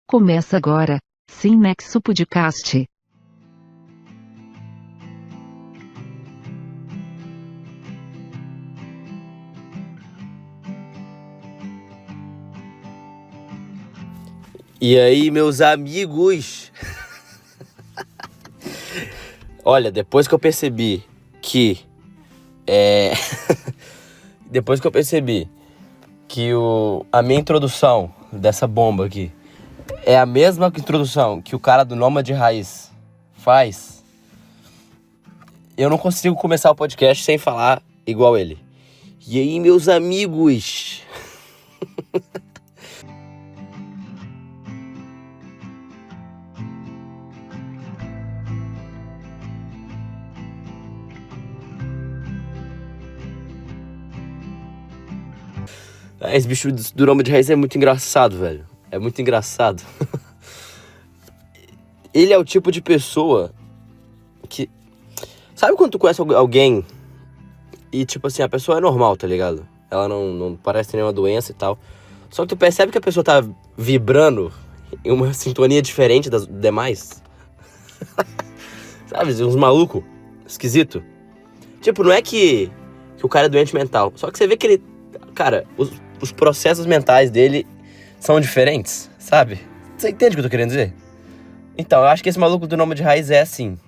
Começa agora, Sim Nexo Podcast. E aí, meus amigos? Olha, depois que eu percebi que a minha introdução dessa bomba aqui é a mesma introdução que o cara do Nômade Raiz faz, eu não consigo começar o podcast sem falar igual ele. E aí, meus amigos? Esse bicho do Nômade Raiz é muito engraçado, velho. É muito engraçado. Ele é o tipo de pessoa que... Sabe quando tu conhece alguém e, tipo assim, a pessoa é normal, tá ligado? Ela não parece ter nenhuma doença e tal. Só que tu percebe que a pessoa tá vibrando em uma sintonia diferente das demais. Sabe? Uns malucos esquisito. Tipo, não é que o cara é doente mental. Só que você vê que ele... Cara, os processos mentais dele são diferentes, sabe? Você entende o que eu tô querendo dizer? Então, eu acho que esse maluco do Nômade Raiz é assim.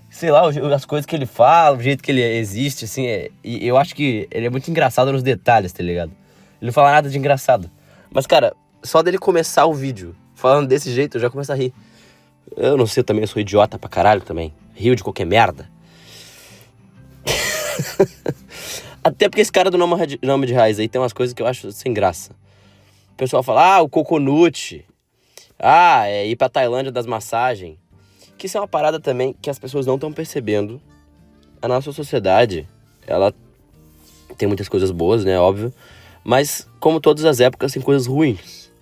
Sei lá, as coisas que ele fala, o jeito que ele existe, assim, e eu acho que ele é muito engraçado nos detalhes, tá ligado? Ele não fala nada de engraçado. Mas, cara, só dele começar o vídeo falando desse jeito, eu já começo a rir. Eu não sei, eu sou idiota pra caralho também. Rio de qualquer merda. Até porque esse cara do Nômade Raiz aí tem umas coisas que eu acho sem graça. O pessoal fala, o coconut. É ir pra Tailândia das massagens. Que isso é uma parada também que as pessoas não estão percebendo. A nossa sociedade, ela tem muitas coisas boas, né, óbvio. Mas, como todas as épocas, tem coisas ruins.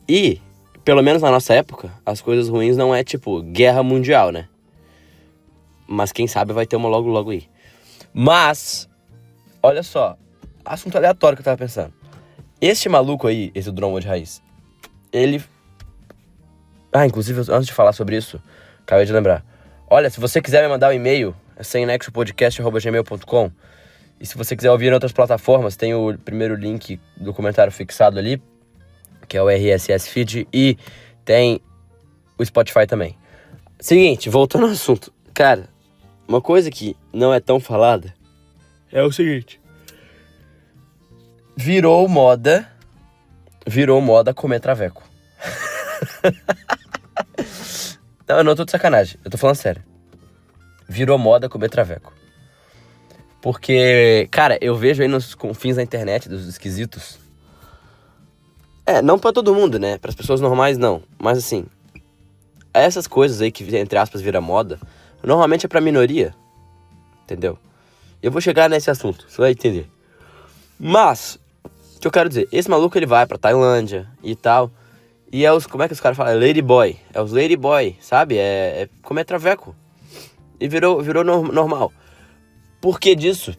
E, pelo menos na nossa época, as coisas ruins não é tipo guerra mundial, né? Mas quem sabe vai ter uma logo logo aí. Mas, olha só, assunto aleatório que eu tava pensando. Este maluco aí, esse do Nômade Raiz, ele... inclusive, antes de falar sobre isso, acabei de lembrar. Olha, se você quiser me mandar um e-mail, é semnexopodcast@gmail.com. E se você quiser ouvir em outras plataformas, tem o primeiro link do comentário fixado ali, que é o RSS Feed, e tem o Spotify também. Seguinte, voltando ao assunto. Cara, uma coisa que não é tão falada é o seguinte. Virou moda comer traveco. Não, eu não tô de sacanagem, eu tô falando sério. Virou moda comer traveco. Porque, cara, eu vejo aí nos confins da internet, dos esquisitos. Não pra todo mundo, né? Pras pessoas normais, não. Mas assim, essas coisas aí que, entre aspas, vira moda, normalmente é pra minoria. Entendeu? Eu vou chegar nesse assunto, você vai entender. Mas, o que eu quero dizer, esse maluco ele vai pra Tailândia e tal. E é como é que os caras falam? É ladyboy. É os ladyboy, sabe? É comer traveco. E virou normal. Por que disso?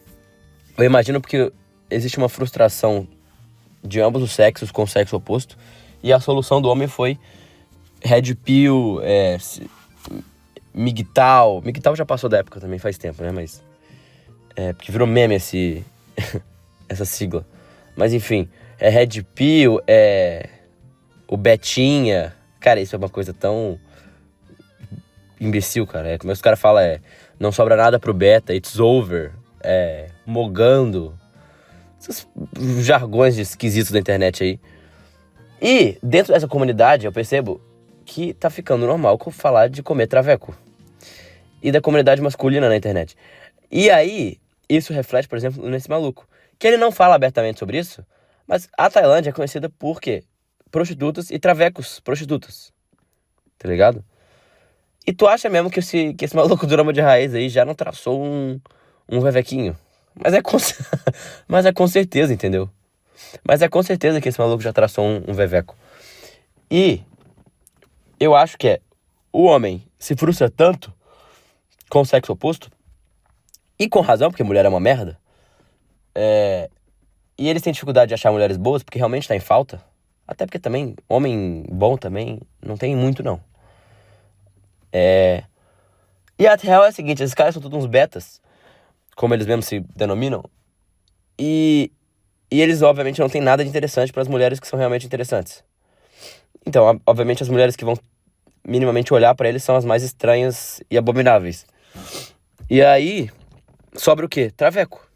Eu imagino porque existe uma frustração de ambos os sexos com o sexo oposto. E a solução do homem foi Red Pill, MGTOW. MGTOW já passou da época também, faz tempo, né? Mas... porque virou meme essa sigla. Mas enfim, Red Pill, o Betinha. Cara, isso é uma coisa tão imbecil, cara. Como os caras falam, não sobra nada pro beta, it's over, mogando. Esses jargões esquisitos da internet aí. E dentro dessa comunidade eu percebo que tá ficando normal falar de comer traveco. E da comunidade masculina na internet. E aí, isso reflete, por exemplo, nesse maluco. Que ele não fala abertamente sobre isso, mas a Tailândia é conhecida por quê? Prostitutas e travecos prostitutas. Tá ligado? E tu acha mesmo que esse maluco do Nômade Raiz aí já não traçou um vevequinho? Mas é com certeza, entendeu? Mas é com certeza que esse maluco já traçou um veveco. E eu acho que o homem se frustra tanto com o sexo oposto, e com razão, porque mulher é uma merda, E eles têm dificuldade de achar mulheres boas porque realmente tá em falta. Até porque também, homem bom também, não tem muito não. E a real é a seguinte, esses caras são todos uns betas, como eles mesmos se denominam. E eles, obviamente, não têm nada de interessante para as mulheres que são realmente interessantes. Então, obviamente, as mulheres que vão minimamente olhar pra eles são as mais estranhas e abomináveis. E aí, sobra o quê? Traveco.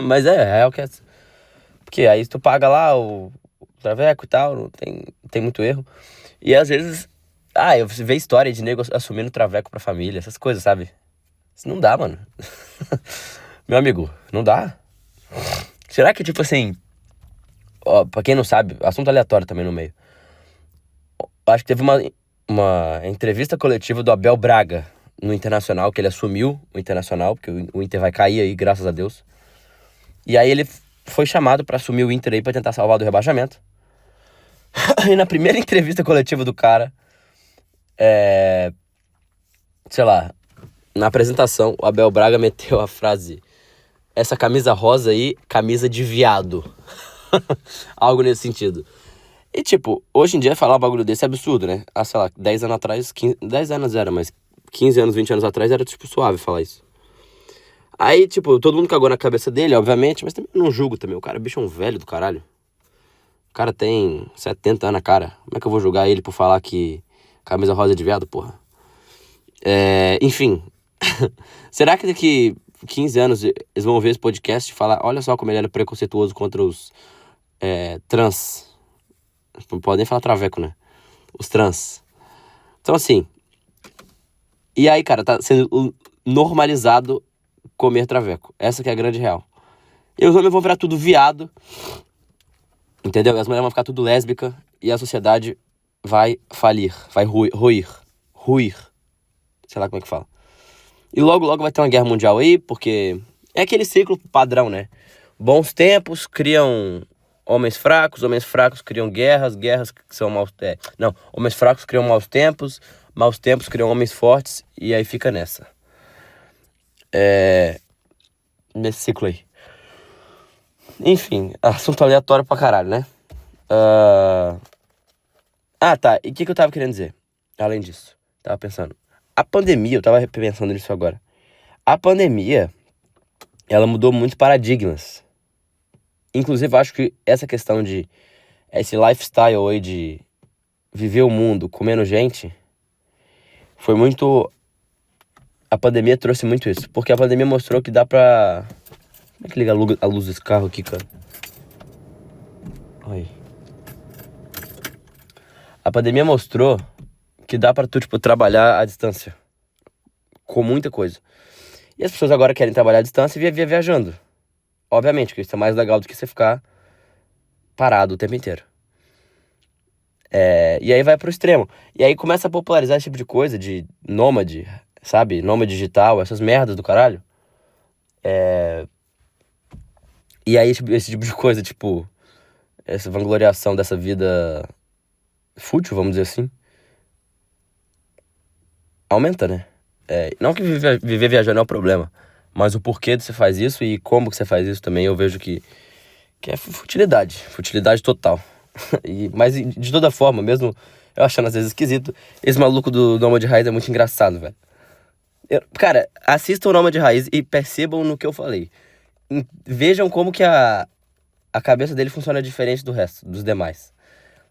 Mas é o que é. Porque aí tu paga lá o traveco e tal, não tem muito erro. E às vezes, eu vejo história de nego assumindo traveco pra família, essas coisas, sabe? Isso não dá, mano. Meu amigo, não dá. Será que, tipo assim, ó, pra quem não sabe, assunto aleatório também no meio. Acho que teve uma entrevista coletiva do Abel Braga no Internacional, que ele assumiu o Internacional, porque o Inter vai cair aí, graças a Deus. E aí ele foi chamado pra assumir o Inter aí pra tentar salvar do rebaixamento. E na primeira entrevista coletiva do cara, sei lá, na apresentação, o Abel Braga meteu a frase: essa camisa rosa aí, camisa de viado. Algo nesse sentido. E tipo, hoje em dia falar um bagulho desse é absurdo, né? Sei lá, 10 anos atrás, 10 anos era, mas 15 anos, 20 anos atrás era tipo suave falar isso. Aí, tipo, todo mundo cagou na cabeça dele, obviamente, mas também não julgo também. O cara, bicho, é um velho do caralho. O cara tem 70 anos na cara. Como é que eu vou julgar ele por falar que camisa rosa é de viado, porra? Enfim. Será que daqui 15 anos eles vão ver esse podcast e falar: olha só como ele era preconceituoso contra os trans. Não podem falar traveco, né? Os trans. Então, assim. E aí, cara, tá sendo normalizado comer traveco. Essa que é a grande real. E os homens vão virar tudo viado. Entendeu? As mulheres vão ficar tudo lésbica. E a sociedade vai falir. Vai ruir. Sei lá como é que fala. E logo, logo vai ter uma guerra mundial aí, porque é aquele ciclo padrão, né? Bons tempos criam homens fracos criam guerras que são maus... homens fracos criam maus tempos criam homens fortes, e aí fica nessa. Nesse ciclo aí. Enfim, assunto aleatório pra caralho, né? Tá, e o que eu tava querendo dizer? Além disso, tava pensando. A pandemia, eu tava pensando nisso agora. A pandemia, ela mudou muitos paradigmas. Inclusive, eu acho que essa questão de... esse lifestyle aí de viver o mundo comendo gente... foi muito... a pandemia trouxe muito isso. Porque a pandemia mostrou que dá pra... como é que liga a luz desse carro aqui, cara? Aí. A pandemia mostrou que dá pra tu, tipo, trabalhar à distância. Com muita coisa. E as pessoas agora querem trabalhar à distância e viajando. Obviamente, porque isso é mais legal do que você ficar parado o tempo inteiro. E aí vai pro extremo. E aí começa a popularizar esse tipo de coisa, de nômade, sabe? Nômade digital, essas merdas do caralho. E aí esse tipo de coisa, tipo... essa vangloriação dessa vida fútil, vamos dizer assim, aumenta, né? Não que viver viajando é o problema, mas o porquê de você faz isso e como que você faz isso também, eu vejo que é futilidade total. Mas de toda forma, mesmo eu achando às vezes esquisito, esse maluco do Nômade Raiz é muito engraçado, velho. Cara, assistam o Nômade Raiz e percebam no que eu falei. Vejam como que a cabeça dele funciona diferente do resto, dos demais.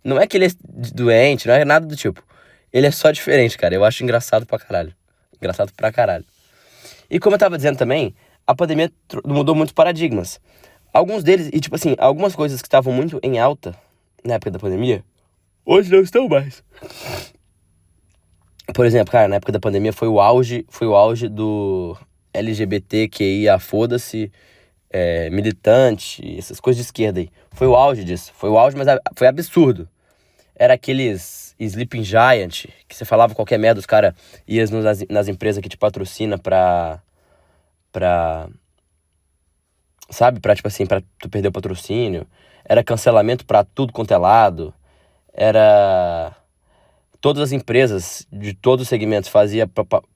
Não é que ele é doente, não é nada do tipo. Ele é só diferente, cara. Eu acho engraçado pra caralho. Engraçado pra caralho. E como eu tava dizendo também, a pandemia mudou muitos paradigmas. Alguns deles, e tipo assim, algumas coisas que estavam muito em alta na época da pandemia, hoje não estão mais. Por exemplo, cara, na época da pandemia foi o auge do LGBTQIA, foda-se, militante, essas coisas de esquerda aí. Foi o auge disso. Foi o auge, mas foi absurdo. Era aqueles Sleeping Giant, que você falava qualquer merda, os caras iam nas empresas que te patrocina pra... sabe? Pra, tipo assim, pra tu perder o patrocínio. Era cancelamento pra tudo quanto é lado. Era... todas as empresas de todos os segmentos faziam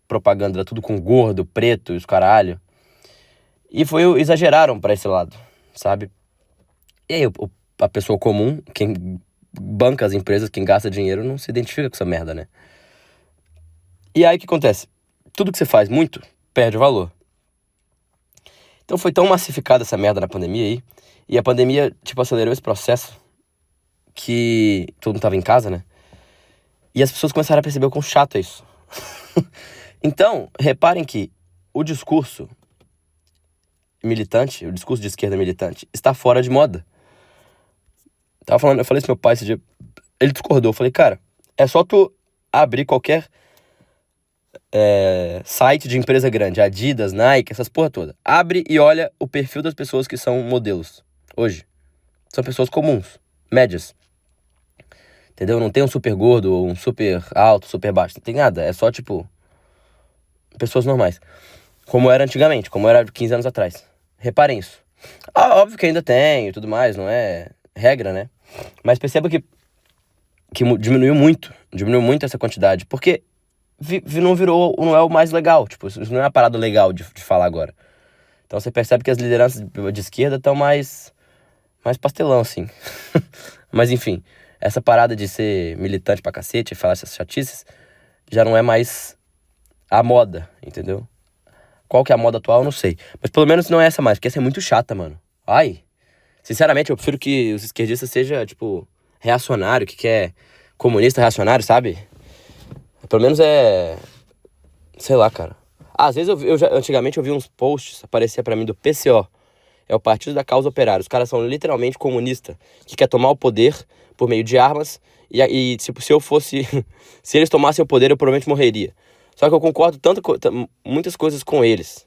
propaganda, era tudo com gordo, preto e os caralho. E exageraram pra esse lado, sabe? E aí a pessoa comum, quem banca as empresas, quem gasta dinheiro, não se identifica com essa merda, né? E aí o que acontece? Tudo que você faz muito, perde o valor. Então foi tão massificada essa merda na pandemia aí, e a pandemia, tipo, acelerou esse processo que todo mundo tava em casa, né? E as pessoas começaram a perceber o quão chato é isso. Então, reparem que o discurso militante, o discurso de esquerda militante, está fora de moda. Eu falei isso pro meu pai esse dia, ele discordou. Eu falei, cara, é só tu abrir qualquer site de empresa grande, Adidas, Nike, essas porra toda. Abre e olha o perfil das pessoas que são modelos hoje. São pessoas comuns, médias. Entendeu? Não tem um super gordo, ou um super alto, super baixo. Não tem nada. É só, tipo, pessoas normais. Como era antigamente, como era 15 anos atrás. Reparem isso. Óbvio que ainda tem e tudo mais, não é regra, né? Mas perceba que diminuiu muito essa quantidade. Porque não é o mais legal. Tipo, isso não é uma parada legal de falar agora. Então você percebe que as lideranças de esquerda estão mais pastelão, assim. Mas enfim, essa parada de ser militante pra cacete e falar essas chatices já não é mais a moda, entendeu? Qual que é a moda atual, eu não sei. Mas pelo menos não é essa mais, porque essa é muito chata, mano. Ai, sinceramente, eu prefiro que os esquerdistas sejam, tipo, reacionário, que quer comunista reacionário, sabe? Pelo menos é... sei lá, cara. Às vezes antigamente eu vi uns posts, aparecia pra mim do PCO. É o Partido da Causa Operária. Os caras são literalmente comunistas, que quer tomar o poder por meio de armas. E tipo, se eu fosse... se eles tomassem o poder, eu provavelmente morreria. Só que eu concordo muitas coisas com eles.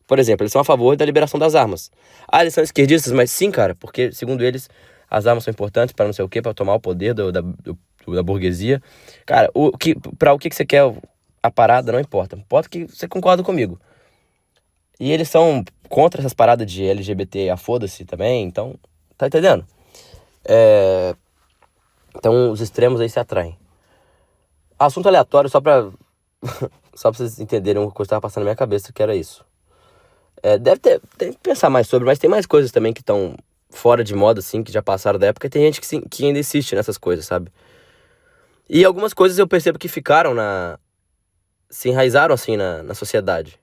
Por exemplo, eles são a favor da liberação das armas. Eles são esquerdistas, mas sim, cara, porque, segundo eles, as armas são importantes para não sei o quê, para tomar o poder da burguesia. Cara, pra o que você quer a parada, não importa. Importa que você concorda comigo. E eles são contra essas paradas de LGBT, a foda-se também, então, tá entendendo? Então, os extremos aí se atraem. Assunto aleatório, só pra vocês entenderem uma coisa que tava passando na minha cabeça, que era isso. Tem que pensar mais sobre, mas tem mais coisas também que estão fora de moda, assim, que já passaram da época, e tem gente que ainda insiste nessas coisas, sabe? E algumas coisas eu percebo que se enraizaram, assim, na sociedade.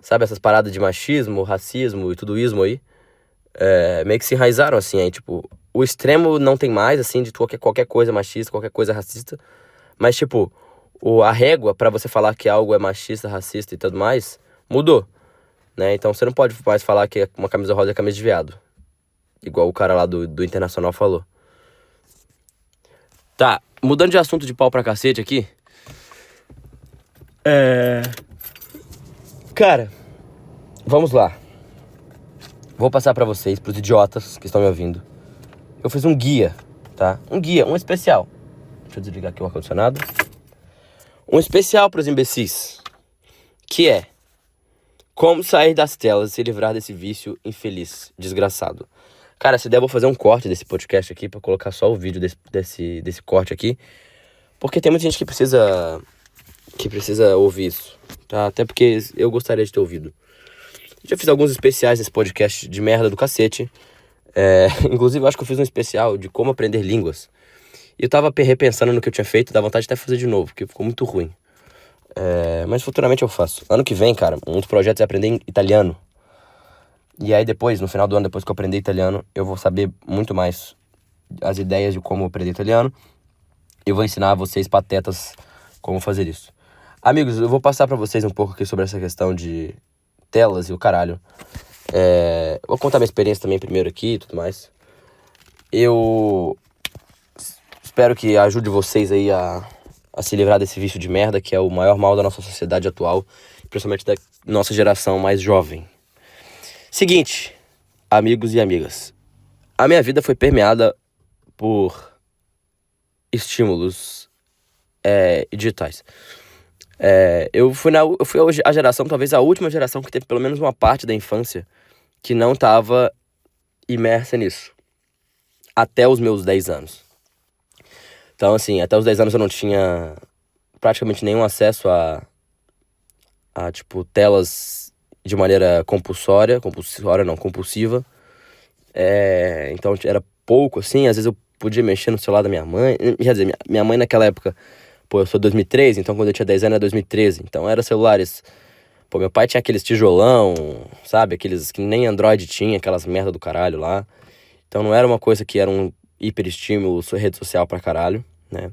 Sabe, essas paradas de machismo, racismo e tudo isso aí, meio que se enraizaram, assim, aí, tipo, o extremo não tem mais, assim, de qualquer coisa machista, qualquer coisa racista, mas, tipo, a régua pra você falar que algo é machista, racista e tudo mais, mudou, né? Então você não pode mais falar que uma camisa rosa é camisa de viado, igual o cara lá do Internacional falou. Tá, mudando de assunto de pau pra cacete aqui, cara, vamos lá. Vou passar pra vocês, pros idiotas que estão me ouvindo. Eu fiz um guia, tá? Um especial. Deixa eu desligar aqui o ar-condicionado. Um especial pros imbecis. Que é como sair das telas e se livrar desse vício infeliz, desgraçado. Cara, se der, eu vou fazer um corte desse podcast aqui pra colocar só o vídeo desse corte aqui. Porque tem muita gente que precisa ouvir isso, tá? Até porque eu gostaria de ter ouvido. Já fiz alguns especiais nesse podcast de merda do cacete. Inclusive, eu acho que eu fiz um especial de como aprender línguas. E eu tava repensando no que eu tinha feito, dá vontade de até fazer de novo, porque ficou muito ruim. Mas futuramente eu faço. Ano que vem, cara, um dos projetos é aprender italiano. E aí depois, no final do ano, depois que eu aprender italiano, eu vou saber muito mais as ideias de como aprender italiano. Eu vou ensinar a vocês, patetas, como fazer isso. Amigos, eu vou passar pra vocês um pouco aqui sobre essa questão de telas e o caralho. Vou contar minha experiência também primeiro aqui e tudo mais. Eu espero que ajude vocês aí a se livrar desse vício de merda, que é o maior mal da nossa sociedade atual, principalmente da nossa geração mais jovem. Seguinte, amigos e amigas. A minha vida foi permeada por estímulos digitais. Eu fui a geração, talvez a última geração que teve pelo menos uma parte da infância que não estava imersa nisso. Até os meus 10 anos. Então, assim, até os 10 anos eu não tinha praticamente nenhum acesso a tipo, telas de maneira compulsiva. Então era pouco, assim, às vezes eu podia mexer no celular da minha mãe. Quer dizer, minha mãe naquela época, pô, eu sou 2003, então quando eu tinha 10 anos era 2013. Então era celulares. Pô, meu pai tinha aqueles tijolão, sabe? Aqueles que nem Android tinha, aquelas merda do caralho lá. Então não era uma coisa que era um hiper estímulo, rede social pra caralho, né?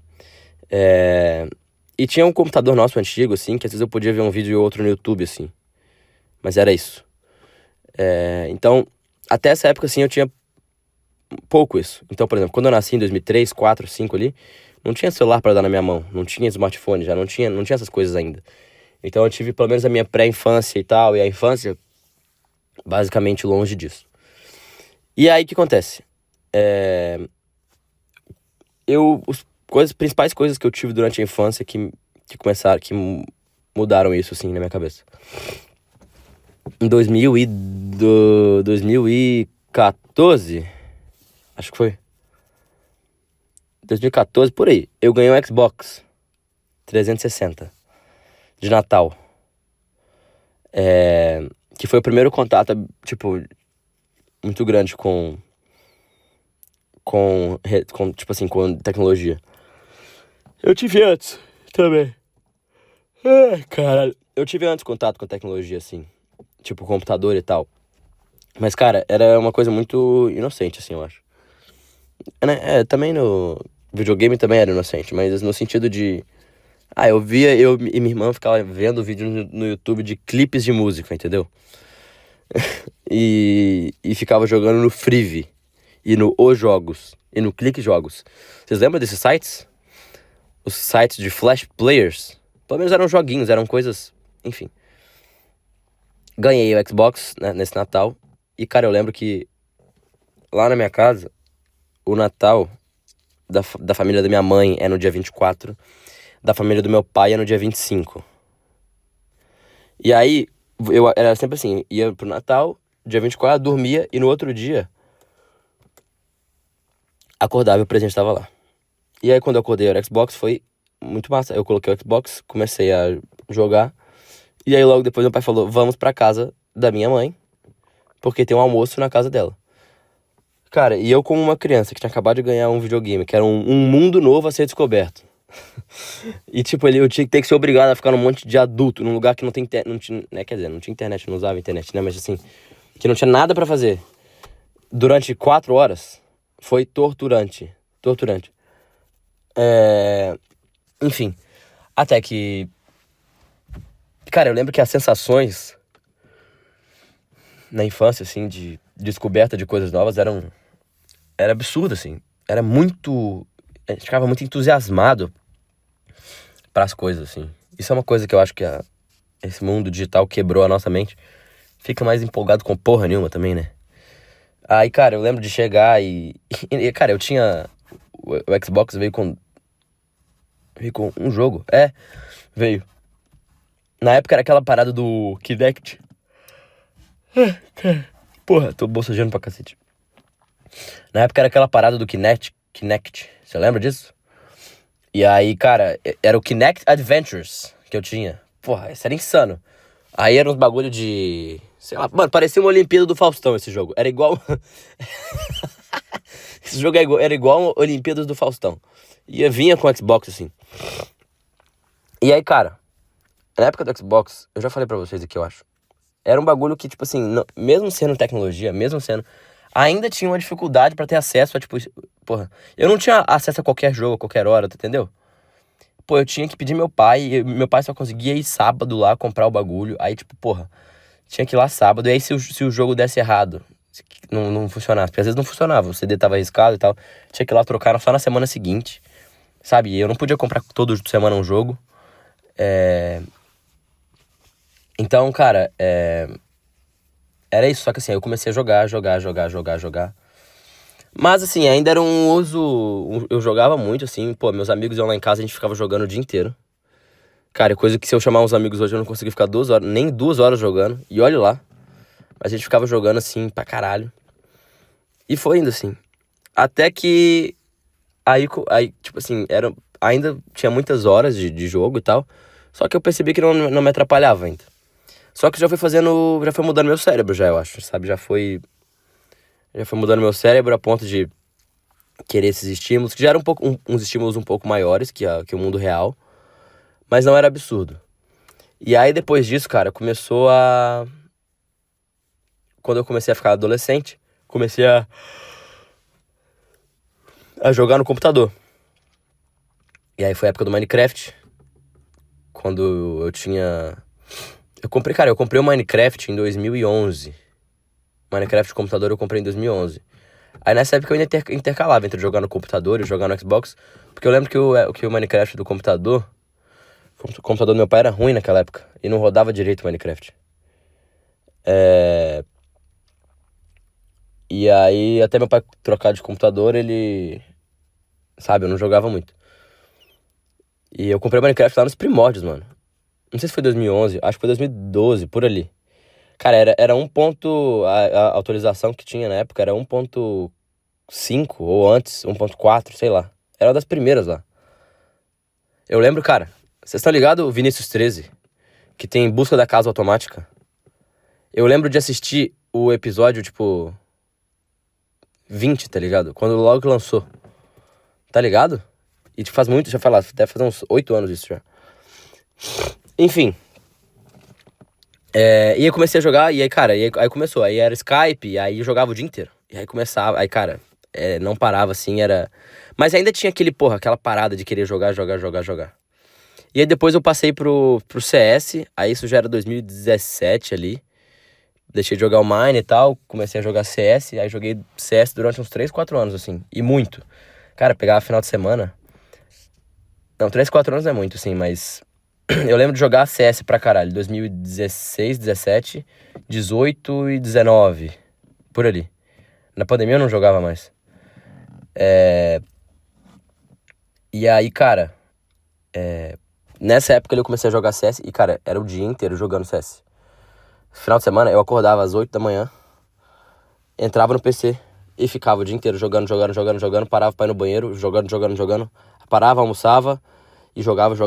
E tinha um computador nosso antigo, assim, que às vezes eu podia ver um vídeo ou outro no YouTube, assim. Mas era isso. Então, até essa época, assim, eu tinha pouco isso. Então, por exemplo, quando eu nasci em 2003, 4, 5 ali, não tinha celular pra dar na minha mão, não tinha smartphone, já não tinha essas coisas ainda. Então eu tive pelo menos a minha pré-infância e tal, e a infância basicamente longe disso. E aí o que acontece? As principais coisas que eu tive durante a infância que mudaram isso assim na minha cabeça. Em 2014, acho que foi 2014, por aí, eu ganhei um Xbox 360 de Natal. Que foi o primeiro contato, tipo, muito grande com tipo assim, com tecnologia. Eu tive antes também. Caralho. Eu tive antes contato com tecnologia, assim, tipo computador e tal. Mas, cara, era uma coisa muito inocente, assim, eu acho. Também no videogame também era inocente, mas no sentido de... eu e minha irmã ficava vendo vídeo no YouTube de clipes de música, entendeu? E ficava jogando no Freevee, e no Os Jogos, e no Clique Jogos. Vocês lembram desses sites? Os sites de Flash Players. Pelo menos eram joguinhos, eram coisas... Enfim. Ganhei o Xbox, né, nesse Natal. E, cara, eu lembro que lá na minha casa, o Natal da família da minha mãe é no dia 24, da família do meu pai é no dia 25. E aí, eu era sempre assim, ia pro Natal, dia 24, dormia, e no outro dia, acordava e o presente tava lá. E aí, quando eu acordei o Xbox, foi muito massa. Eu coloquei o Xbox, comecei a jogar, e aí logo depois meu pai falou, vamos pra casa da minha mãe, porque tem um almoço na casa dela. Cara, e eu como uma criança que tinha acabado de ganhar um videogame, que era um mundo novo a ser descoberto. E tipo, eu tinha que ter que ser obrigado a ficar num monte de adulto, num lugar que não tem não tinha, né, quer dizer, não tinha internet, não usava internet, né, mas assim, que não tinha nada pra fazer. Durante 4 horas, foi torturante. Enfim, até que... Cara, eu lembro que as sensações na infância, assim, de descoberta de coisas novas era absurdo, assim. Era muito... A gente ficava muito entusiasmado pras coisas, assim. Isso é uma coisa que eu acho que esse mundo digital quebrou a nossa mente. Fica mais empolgado com porra nenhuma também, né? Aí, cara, eu lembro de chegar cara, eu tinha... O Xbox veio com um jogo. Veio. Na época era aquela parada do Kinect. Porra, tô bocejando pra cacete. Na época era aquela parada do Kinect. Você lembra disso? E aí, cara, era o Kinect Adventures que eu tinha. Porra, isso era insano. Aí era uns bagulho de... Sei lá, mano, parecia uma Olimpíada do Faustão esse jogo. Era igual... Esse jogo era igual Olimpíadas do Faustão. E vinha com o Xbox, assim. E aí, cara, na época do Xbox, eu já falei pra vocês aqui, eu acho. Era um bagulho que, tipo assim, mesmo sendo tecnologia, ainda tinha uma dificuldade pra ter acesso a, tipo... Porra, eu não tinha acesso a qualquer jogo, a qualquer hora, tá entendeu? Pô, eu tinha que pedir meu pai, e meu pai só conseguia ir sábado lá comprar o bagulho. Aí, tipo, porra, tinha que ir lá sábado. E aí, se o jogo desse errado, não funcionasse, porque às vezes não funcionava, o CD tava arriscado e tal, tinha que ir lá trocar só na semana seguinte, sabe? E eu não podia comprar toda semana um jogo. Então, cara, era isso, só que assim, eu comecei a jogar. Mas assim, ainda era um uso, eu jogava muito assim, pô, meus amigos iam lá em casa, a gente ficava jogando o dia inteiro. Cara, coisa que se eu chamar uns amigos hoje eu não conseguia ficar 2 horas, nem 2 horas jogando, e olha lá. Mas a gente ficava jogando assim, pra caralho. E foi indo assim. Até que, aí tipo assim, ainda tinha muitas horas de jogo e tal, só que eu percebi que não me atrapalhava ainda. Só que já foi mudando meu cérebro já, eu acho, sabe? Já foi mudando meu cérebro a ponto de querer esses estímulos, que já eram uns estímulos um pouco maiores que o mundo real, mas não era absurdo. E aí depois disso, cara, quando eu comecei a ficar adolescente, comecei a jogar no computador. E aí foi a época do Minecraft, quando eu tinha... Eu comprei o Minecraft em 2011. Minecraft de computador eu comprei em 2011. Aí nessa época eu ainda intercalava entre jogar no computador e jogar no Xbox, porque eu lembro que o Minecraft do computador, o computador do meu pai era ruim naquela época, e não rodava direito o Minecraft. E aí até meu pai trocar de computador, ele... Sabe, eu não jogava muito. E eu comprei o Minecraft lá nos primórdios, mano. Não sei se foi 2011, acho que foi 2012, por ali. Cara, era um ponto... A atualização que tinha na época era 1.5, ou antes, 1.4, sei lá. Era uma das primeiras lá. Eu lembro, cara... Vocês estão ligados o Vinícius 13? Que tem Busca da Casa Automática? Eu lembro de assistir o episódio, tipo... 20, tá ligado? Quando logo que lançou. Tá ligado? E faz muito, deve fazer uns 8 anos isso já. Enfim. E eu comecei a jogar, e aí, cara, aí começou. Aí era Skype, e aí eu jogava o dia inteiro. E aí começava, aí, cara, não parava assim, era... Mas ainda tinha aquela parada de querer jogar. E aí depois eu passei pro CS, aí isso já era 2017 ali. Deixei de jogar o Mine e tal, comecei a jogar CS, aí joguei CS durante uns 3, 4 anos, assim, e muito. Cara, pegava final de semana... Não, 3, 4 anos não é muito, assim, mas... Eu lembro de jogar CS pra caralho, 2016, 17, 18 e 19, por ali. Na pandemia eu não jogava mais. E aí, cara, nessa época eu comecei a jogar CS e, cara, era o dia inteiro jogando CS. Final de semana eu acordava às 8 da manhã, entrava no PC e ficava o dia inteiro jogando, parava pra ir no banheiro, jogando, parava, almoçava e jogava o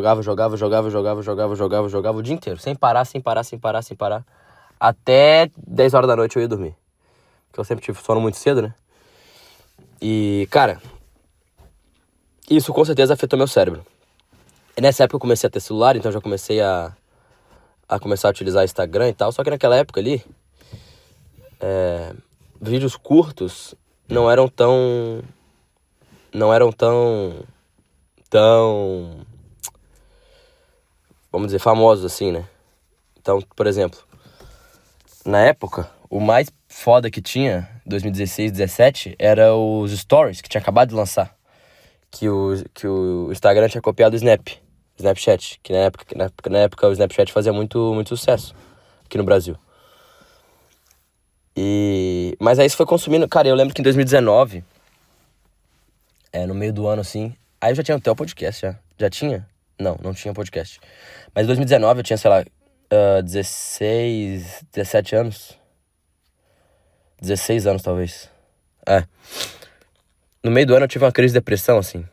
dia inteiro, sem parar, até 10 horas da noite eu ia dormir, porque eu sempre tive sono muito cedo, né? E, cara, isso com certeza afetou meu cérebro. E nessa época eu comecei a ter celular, então eu já comecei a começar a utilizar Instagram e tal, só que naquela época ali, vídeos curtos não eram tão, vamos dizer, famosos assim, né? Então, por exemplo, na época, o mais foda que tinha, 2016, 17, era os Stories, que tinha acabado de lançar. Que o Instagram tinha copiado o Snapchat, que na época o Snapchat fazia muito, muito sucesso aqui no Brasil. Mas aí isso foi consumindo... Cara, eu lembro que em 2019, no meio do ano, assim... Aí eu já tinha até o podcast, já. Já tinha? Não tinha podcast. Mas em 2019 eu tinha, sei lá, 16, 17 anos. 16 anos, talvez. No meio do ano eu tive uma crise de depressão, assim.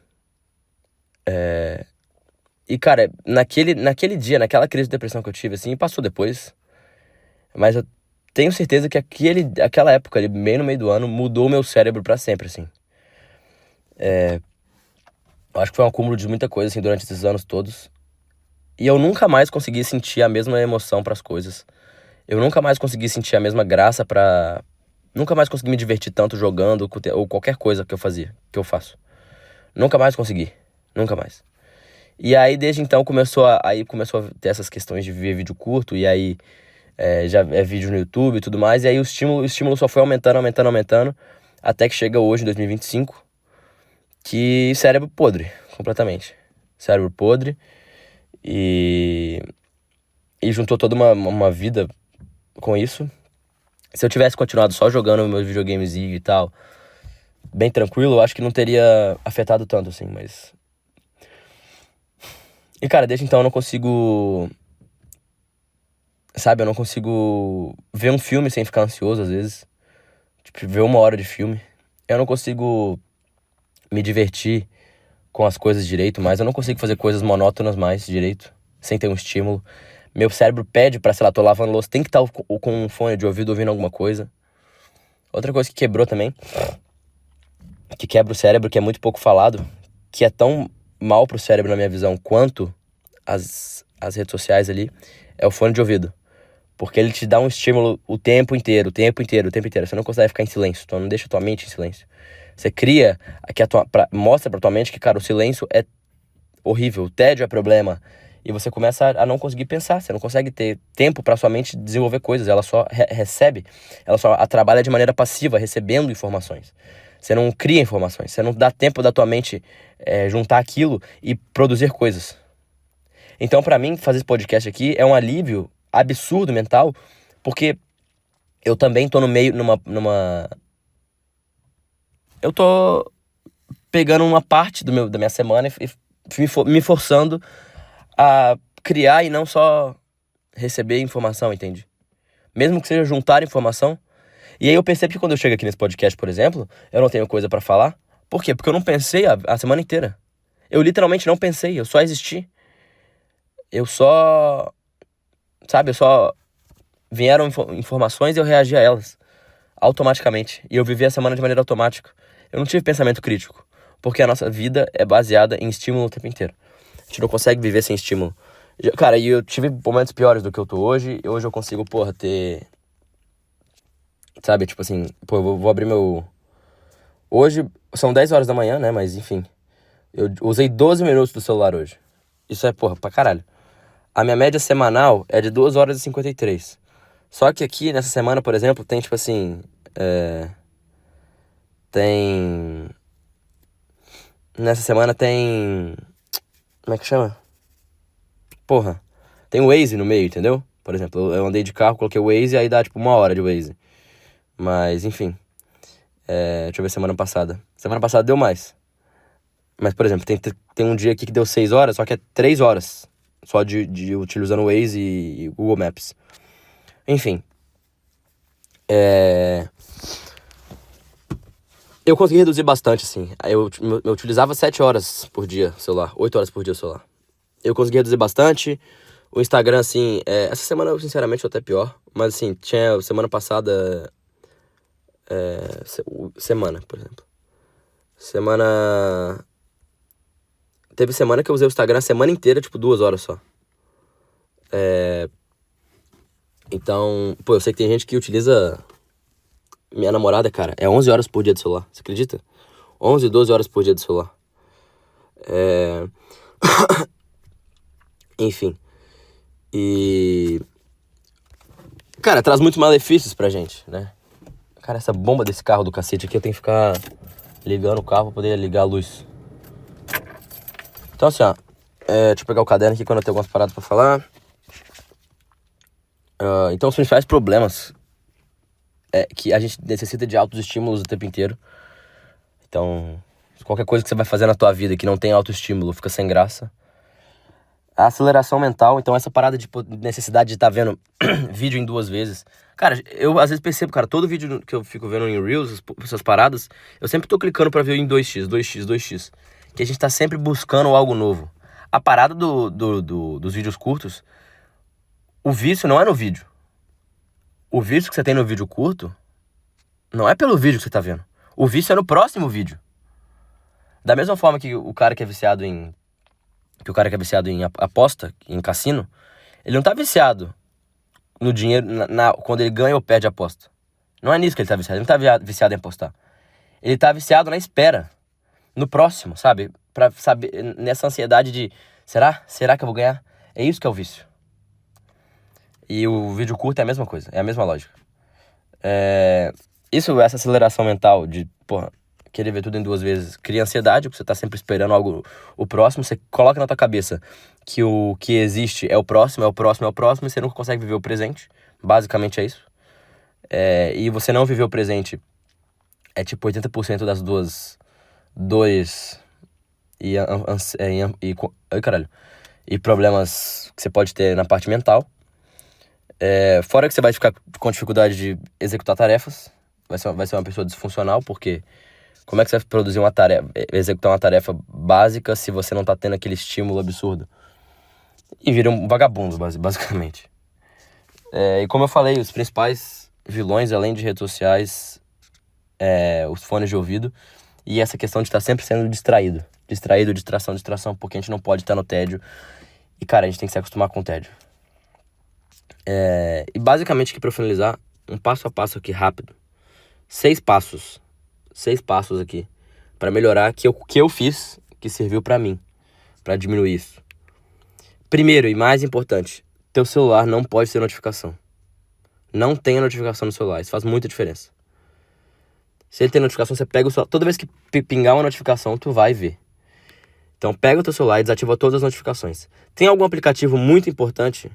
E, cara, naquele dia, naquela crise de depressão que eu tive, assim, passou depois. Mas eu tenho certeza que aquela época ali, bem no meio do ano, mudou o meu cérebro pra sempre, assim. Eu acho que foi um acúmulo de muita coisa, assim, durante esses anos todos. E eu nunca mais consegui sentir a mesma emoção pras coisas. Eu nunca mais consegui sentir a mesma graça pra... Nunca mais consegui me divertir tanto jogando ou qualquer coisa que eu faço. Nunca mais consegui. Nunca mais. E aí, desde então, começou a ter essas questões de ver vídeo curto, e aí já é vídeo no YouTube e tudo mais, e aí o estímulo só foi aumentando, até que chega hoje, em 2025, que cérebro podre, completamente. Cérebro podre, e juntou toda uma vida com isso. Se eu tivesse continuado só jogando meus videogames e tal, bem tranquilo, eu acho que não teria afetado tanto, assim, mas... E, cara, desde então eu não consigo... Sabe, eu não consigo ver um filme sem ficar ansioso, às vezes. Tipo, ver 1 hora de filme. Eu não consigo me divertir com as coisas direito, mas eu não consigo fazer coisas monótonas mais direito, sem ter um estímulo. Meu cérebro pede pra, sei lá, tô lavando louça, tem que estar com um fone de ouvido ouvindo alguma coisa. Outra coisa que quebrou também, que quebra o cérebro, que é muito pouco falado, que é tão mal pro cérebro na minha visão quanto as redes sociais ali, é o fone de ouvido. Porque ele te dá um estímulo o tempo inteiro, o tempo inteiro, o tempo inteiro. Você não consegue ficar em silêncio, então não deixa a tua mente em silêncio. Você cria, mostra pra tua mente que, cara, o silêncio é horrível, o tédio é problema. E você começa a não conseguir pensar, você não consegue ter tempo pra sua mente desenvolver coisas. Ela só recebe, ela só trabalha de maneira passiva, recebendo informações. Você não cria informações, você não dá tempo da tua mente juntar aquilo e produzir coisas. Então, pra mim, fazer esse podcast aqui é um alívio absurdo mental, porque eu também tô no meio, eu tô pegando uma parte da minha semana e me forçando a criar e não só receber informação, entende? Mesmo que seja juntar informação. E aí eu percebo que quando eu chego aqui nesse podcast, por exemplo, eu não tenho coisa pra falar. Por quê? Porque eu não pensei a semana inteira. Eu literalmente não pensei, eu só existi. Eu só... Sabe, vieram informações e eu reagi a elas automaticamente. E eu vivi a semana de maneira automática. Eu não tive pensamento crítico. Porque a nossa vida é baseada em estímulo o tempo inteiro. A gente não consegue viver sem estímulo. Cara, e eu tive momentos piores do que eu tô hoje. E hoje eu consigo, ter... Sabe, tipo assim... Pô, eu vou abrir meu... Hoje são 10 horas da manhã, né? Mas, enfim. Eu usei 12 minutos do celular hoje. Isso é, pra caralho. A minha média semanal é de 2 horas e 53. Só que aqui, nessa semana, por exemplo, tem, tipo assim... Nessa semana tem... Como é que chama? Tem o Waze no meio, entendeu? Por exemplo, eu andei de carro, coloquei o Waze e aí dá, tipo, 1 hora de Waze. Mas, enfim. Deixa eu ver semana passada. Semana passada deu mais. Mas, por exemplo, tem um dia aqui que deu 6 horas, só que é 3 horas. Só de utilizando o Waze e Google Maps. Enfim. Eu consegui reduzir bastante, assim. Eu utilizava 7 horas por dia o celular. 8 horas por dia o celular. Eu consegui reduzir bastante. O Instagram, assim... essa semana, eu, sinceramente, tô até pior. Mas, assim, tinha semana passada... semana, por exemplo. Teve semana que eu usei o Instagram a semana inteira, tipo, 2 horas só. Então, eu sei que tem gente que utiliza... Minha namorada, cara, é 11 horas por dia de celular. Você acredita? 11, 12 horas por dia de celular. Enfim. E... Cara, traz muitos malefícios pra gente, né? Cara, essa bomba desse carro do cacete aqui, eu tenho que ficar ligando o carro pra poder ligar a luz. Então, assim, ó. Deixa eu pegar o caderno aqui quando eu tenho algumas paradas pra falar. Então, os principais problemas é que a gente necessita de altos estímulos o tempo inteiro. Então, qualquer coisa que você vai fazer na tua vida que não tem autoestímulo fica sem graça. A aceleração mental, então essa parada de necessidade de estar vendo vídeo em 2 vezes. Cara, eu às vezes percebo, cara, todo vídeo que eu fico vendo em Reels, essas paradas, eu sempre tô clicando pra ver em 2x, 2x, 2x. Que a gente tá sempre buscando algo novo. A parada dos vídeos curtos, o vício não é no vídeo. O vício que você tem no vídeo curto não é pelo vídeo que você tá vendo. O vício é no próximo vídeo. Da mesma forma que o cara que é viciado em aposta, em cassino, ele não tá viciado no dinheiro quando ele ganha ou perde a aposta. Não é nisso que ele tá viciado. Ele não tá viciado em apostar. Ele tá viciado na espera. No próximo, sabe? Pra saber, nessa ansiedade de... Será que eu vou ganhar? É isso que é o vício. E o vídeo curto é a mesma coisa. É a mesma lógica. Essa aceleração mental de... querer ver tudo em 2 vezes cria ansiedade, porque você tá sempre esperando algo, o próximo. Você coloca na tua cabeça que o que existe é o próximo, e você nunca consegue viver o presente. Basicamente é isso. E você não viver o presente é tipo 80% das dores e problemas que você pode ter na parte mental. Fora que você vai ficar com dificuldade de executar tarefas. Vai ser uma pessoa disfuncional, porque como é que você vai produzir executar uma tarefa básica se você não tá tendo aquele estímulo absurdo? e vira um vagabundo, basicamente. E como eu falei, os principais vilões, além de redes sociais, os fones de ouvido e essa questão de estar sempre sendo distraído. Distração, porque a gente não pode estar no tédio. E, cara, a gente tem que se acostumar com o tédio. E basicamente, aqui pra finalizar, um passo a passo aqui rápido. 6 passos aqui pra melhorar que eu fiz, que serviu pra mim, pra diminuir isso. Primeiro e mais importante, teu celular não pode ter notificação. Não tenha notificação no celular, isso faz muita diferença. Se ele tem notificação, você pega o celular, toda vez que pingar uma notificação, tu vai ver. Então pega o teu celular e desativa todas as notificações. Tem algum aplicativo muito importante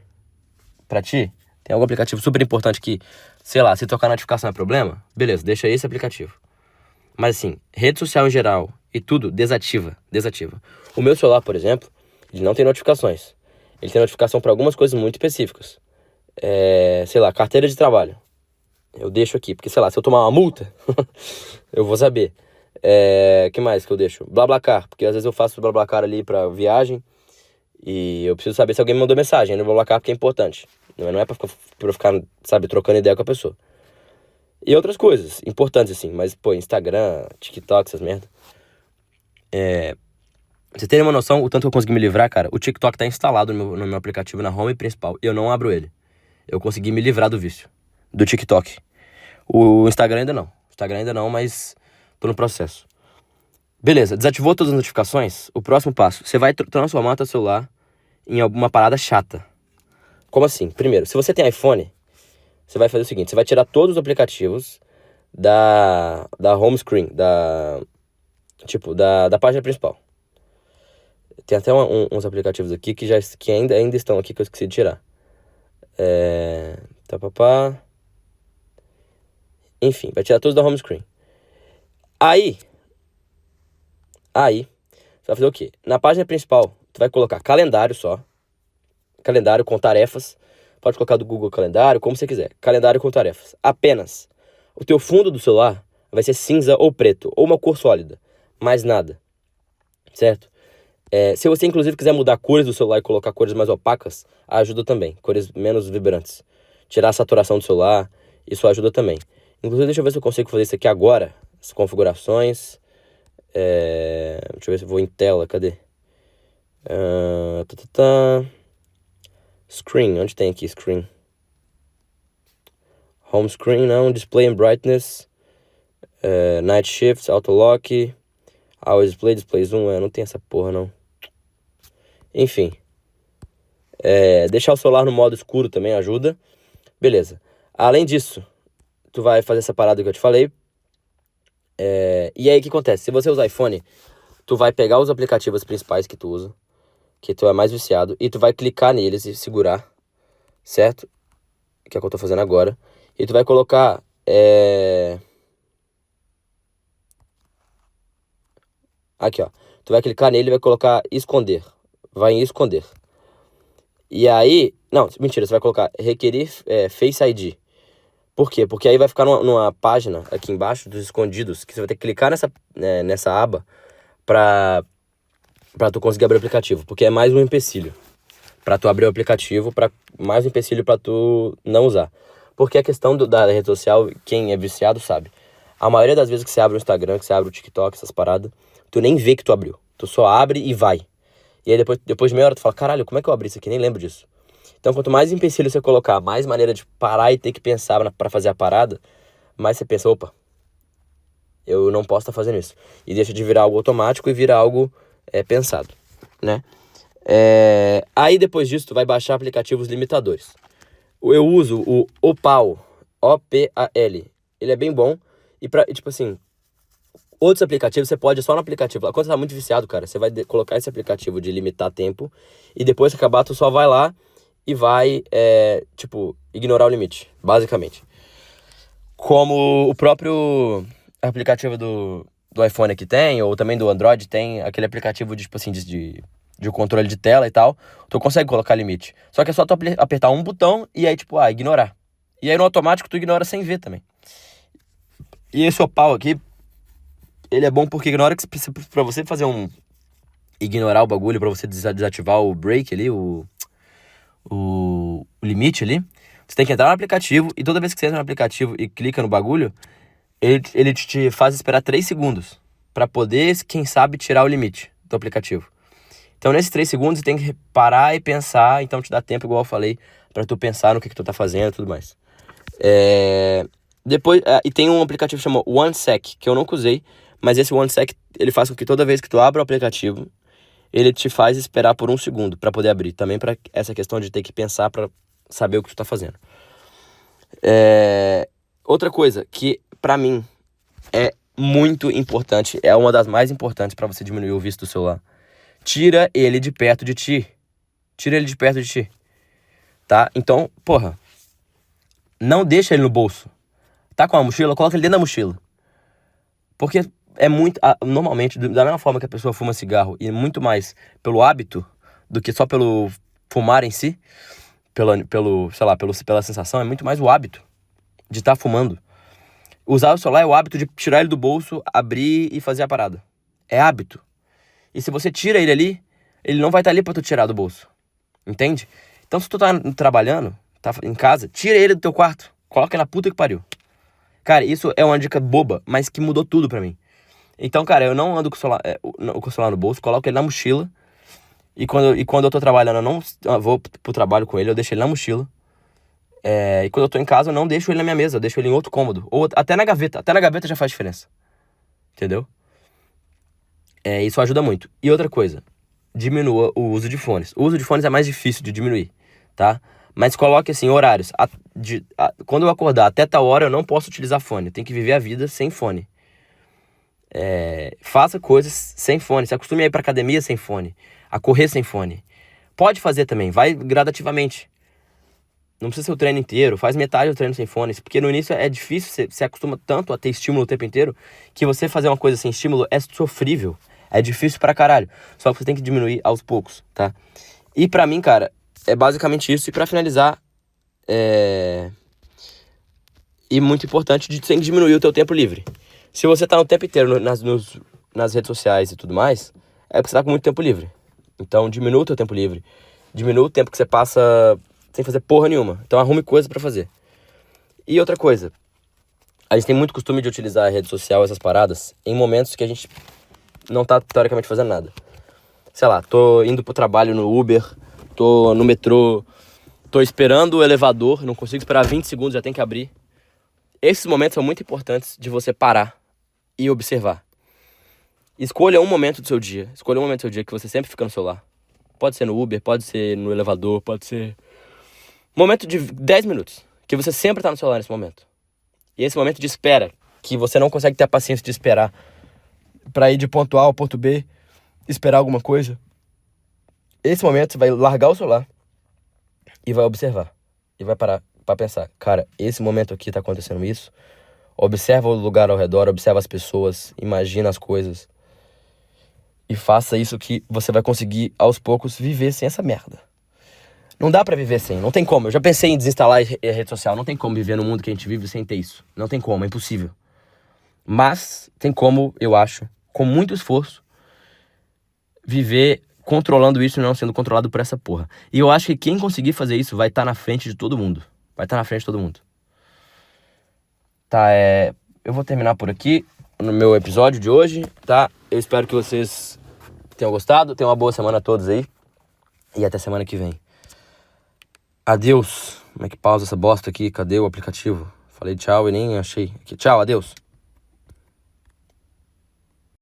pra ti? Tem algum aplicativo super importante que, sei lá, se tocar notificação é problema? Beleza, deixa esse aplicativo. Mas assim, rede social em geral e tudo, desativa. O meu celular, por exemplo, ele não tem notificações. Ele tem notificação para algumas coisas muito específicas. Sei lá, carteira de trabalho. Eu deixo aqui, porque sei lá, se eu tomar uma multa, eu vou saber. Que mais que eu deixo? BlaBlaCar, porque às vezes eu faço BlaBlaCar ali pra viagem e eu preciso saber se alguém me mandou mensagem no BlaBlaCar, porque é importante. Não é pra ficar, sabe, trocando ideia com a pessoa. E outras coisas importantes, assim, mas, pô, Instagram, TikTok, essas merda. Pra vocês terem uma noção, o tanto que eu consegui me livrar, cara, o TikTok tá instalado no meu aplicativo, na home principal, e eu não abro ele. Eu consegui me livrar do vício, do TikTok. O Instagram ainda não, mas tô no processo. Beleza, desativou todas as notificações? O próximo passo, você vai transformar teu celular em alguma parada chata. Como assim? Primeiro, se você tem iPhone, você vai fazer o seguinte, você vai tirar todos os aplicativos da home screen, da página principal. Tem até uns aplicativos aqui que ainda estão aqui que eu esqueci de tirar. Enfim, vai tirar todos da home screen. Aí, você vai fazer o quê? Na página principal, tu vai colocar calendário só. Calendário com tarefas. Pode colocar do Google Calendário, como você quiser. Calendário com tarefas. Apenas. O teu fundo do celular vai ser cinza ou preto, ou uma cor sólida. Mais nada. Certo? Se você, inclusive, quiser mudar cores do celular e colocar cores mais opacas, ajuda também. Cores menos vibrantes. Tirar a saturação do celular, isso ajuda também. Inclusive, deixa eu ver se eu consigo fazer isso aqui agora. As configurações. Deixa eu ver se eu vou em tela. Cadê? Screen. Onde tem aqui screen? Home screen, não. Display and brightness. Night shifts, auto lock. Always display zoom. Não tem essa porra, não. Enfim. Deixar o celular no modo escuro também ajuda. Beleza. Além disso, tu vai fazer essa parada que eu te falei. E aí o que acontece? Se você usar iPhone, tu vai pegar os aplicativos principais que tu usa, que tu é mais viciado, e tu vai clicar neles e segurar, certo? Que é o que eu tô fazendo agora. E tu vai colocar aqui, ó. Tu vai clicar nele e vai colocar esconder. Vai em esconder. E aí... Não, mentira, você vai colocar requerir Face ID. Por quê? Porque aí vai ficar numa página aqui embaixo dos escondidos, que você vai ter que clicar nessa aba pra tu conseguir abrir o aplicativo. Porque é mais um empecilho pra tu abrir o aplicativo, mais um empecilho pra tu não usar. Porque a questão da rede social, quem é viciado sabe. A maioria das vezes que você abre o Instagram, que você abre o TikTok, essas paradas, tu nem vê que tu abriu. Tu só abre e vai. E aí depois de meia hora tu fala, caralho, como é que eu abri isso aqui? Nem lembro disso. Então quanto mais empecilho você colocar, mais maneira de parar e ter que pensar pra fazer a parada, mais você pensa, opa, eu não posso estar fazendo isso. E deixa de virar algo automático e vira algo pensado, né? Aí depois disso tu vai baixar aplicativos limitadores. Eu uso o Opal, O-P-A-L. Ele é bem bom. E tipo assim, outros aplicativos você pode só no aplicativo. Quando você tá muito viciado, cara, você vai colocar esse aplicativo de limitar tempo. E depois que acabar, tu só vai lá e vai, ignorar o limite, basicamente. Como o próprio aplicativo do iPhone aqui tem, ou também do Android tem, aquele aplicativo de, tipo assim, de controle de tela e tal, tu consegue colocar limite. Só que é só tu apertar um botão e aí, ignorar. E aí no automático tu ignora sem ver também. E esse Opal aqui, ele é bom porque na hora que pra você fazer ignorar o bagulho, pra você desativar o break ali, o limite ali, você tem que entrar no aplicativo e toda vez que você entra no aplicativo e clica no bagulho, ele te faz esperar 3 segundos pra poder, quem sabe, tirar o limite do aplicativo. Então, nesses 3 segundos, você tem que parar e pensar, então te dá tempo, igual eu falei, pra tu pensar no que tu tá fazendo e tudo mais. Depois, e tem um aplicativo chamado OneSec, que eu nunca usei, mas esse OneSec, ele faz com que toda vez que tu abre o aplicativo, ele te faz esperar por 1 segundo pra poder abrir. Também pra essa questão de ter que pensar pra saber o que tu tá fazendo. Outra coisa que, pra mim, é muito importante, é uma das mais importantes pra você diminuir o vício do celular. Tira ele de perto de ti. Tira ele de perto de ti. Tá? Então, porra, não deixa ele no bolso. Tá com a mochila? Coloca ele dentro da mochila. Porque é muito... Normalmente, da mesma forma que a pessoa fuma cigarro, e muito mais pelo hábito do que só pelo fumar em si, pela sensação, é muito mais o hábito de estar fumando. Usar o celular é o hábito de tirar ele do bolso, abrir e fazer a parada. É hábito. E se você tira ele ali, ele não vai estar ali pra tu tirar do bolso. Entende? Então se tu tá trabalhando, tá em casa, tira ele do teu quarto. Coloca ele na puta que pariu. Cara, isso é uma dica boba, mas que mudou tudo pra mim. Então, cara, eu não ando com o celular no bolso, coloco ele na mochila. E quando eu tô trabalhando, eu não vou pro trabalho com ele, eu deixo ele na mochila. E quando eu tô em casa, eu não deixo ele na minha mesa, eu deixo ele em outro cômodo. Ou até na gaveta. Até na gaveta já faz diferença. Entendeu? Isso ajuda muito. E outra coisa, diminua o uso de fones. O uso de fones é mais difícil de diminuir, tá? Mas coloque assim, horários. Quando eu acordar até tal hora, eu não posso utilizar fone. Eu tenho que viver a vida sem fone. Faça coisas sem fone. Se acostume a ir pra academia sem fone. A correr sem fone. Pode fazer também, vai gradativamente. Não precisa ser o treino inteiro, faz metade do treino sem fones. Porque no início é difícil, você acostuma tanto a ter estímulo o tempo inteiro, que você fazer uma coisa sem estímulo é sofrível. É difícil pra caralho. Só que você tem que diminuir aos poucos, tá? E pra mim, cara, é basicamente isso. E pra finalizar, e muito importante, você tem que diminuir o teu tempo livre. Se você tá no tempo inteiro nas redes sociais e tudo mais, é porque você tá com muito tempo livre. Então diminua o teu tempo livre. Diminua o tempo que você passa sem fazer porra nenhuma. Então arrume coisa pra fazer. E outra coisa, a gente tem muito costume de utilizar a rede social, essas paradas, em momentos que a gente não tá teoricamente fazendo nada. Sei lá, tô indo pro trabalho no Uber, tô no metrô, tô esperando o elevador, não consigo esperar 20 segundos, já tem que abrir. Esses momentos são muito importantes de você parar e observar. Escolha um momento do seu dia. Escolha um momento do seu dia que você sempre fica no celular. Pode ser no Uber, pode ser no elevador, pode ser... Momento de 10 minutos, que você sempre tá no celular nesse momento. E esse momento de espera, que você não consegue ter a paciência de esperar pra ir de ponto A ao ponto B, esperar alguma coisa. Esse momento você vai largar o celular e vai observar. E vai parar pra pensar, cara, esse momento aqui tá acontecendo isso. Observa o lugar ao redor, observa as pessoas, imagina as coisas. E faça isso que você vai conseguir, aos poucos, viver sem essa merda. Não dá pra viver sem, não tem como. Eu já pensei em desinstalar a rede social, não tem como viver no mundo que a gente vive sem ter isso. Não tem como, é impossível. Mas tem como, eu acho, com muito esforço, viver controlando isso e não sendo controlado por essa porra. E eu acho que quem conseguir fazer isso vai estar na frente de todo mundo. Vai estar na frente de todo mundo. Tá, eu vou terminar por aqui no meu episódio de hoje, tá? Eu espero que vocês tenham gostado. Tenham uma boa semana a todos aí. E até semana que vem. Adeus. Como é que pausa essa bosta aqui? Cadê o aplicativo? Falei tchau e nem achei. Aqui. Tchau, adeus.